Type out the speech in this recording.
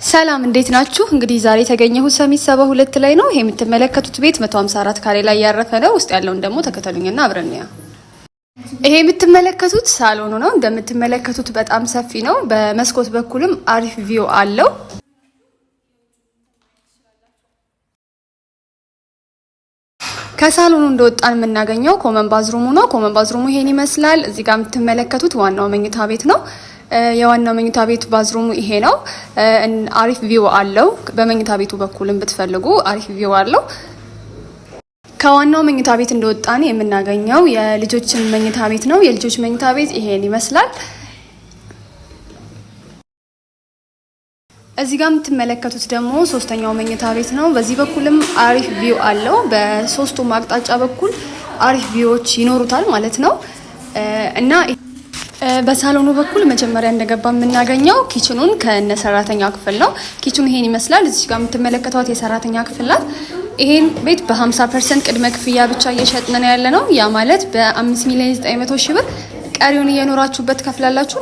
ሰላም እንዴት ናችሁ? እንግዲህ ዛሬ የተገኘሁት ሰሚት 72 ላይ ነው። ይሄ የምትመለከቱት ቤት 154 ካሬ ላይ ያረፈ ነው። ውስጥ ያለውን ደግሞ ተከተሉኝና አብረን እንያ። ይሄ የምትመለከቱት ሳሎኑ ነው። እንደምትመለከቱት በጣም ሰፊ ነው። በመስኮት በኩልም አሪፍ ቪው አለው። ከሳሎኑ እንደወጣን የምናገኘው ኮመን ባዝሩሙ ነው። ኮመን ባዝሩሙ ይሄን ይመስላል። እዚህ ጋር የምትመለከቱት ዋናው መኝታ ቤት ነው። የዋናው መኝታ ቤት ባዝሩሙ ይሄ ነው። አሪፍ ቪው አለው። በመኝታ ቤቱ በኩልም ብትፈልጉ አሪፍ ቪው አለው። ከዋናው መኝታ ቤት እንደወጣን የምናገኘው የልጆችን መኝታ ቤት ነው። የልጆች መኝታ ቤት ይሄን ይመስላል። እዚህ ጋር የምትመለከቱት ደግሞ ሶስተኛው መኝታ ቤት ነው። በዚህ በኩልም አሪፍ ቪው አለው። በሶስቱም አቅጣጫ በኩል አሪፍ ቪዎች ይኖሩታል ማለት ነው እና በሳሎኑ በኩል መጀመሪያ እንደገባ የምናገኘው ኪችኑን ከነ ሰራተኛ ክፍል ነው። ኪችኑ ይሄን ይመስላል። እዚህ ጋር የምትመለከቷት የሰራተኛ ክፍል ናት። ይሄን ቤት በ50% ቅድመ ክፍያ ብቻ እየሸጥን ነው ያለነው። ያ ማለት በ5,900,000 ብር ቀሪውን እየኖራችሁበት ከፍላላችሁ።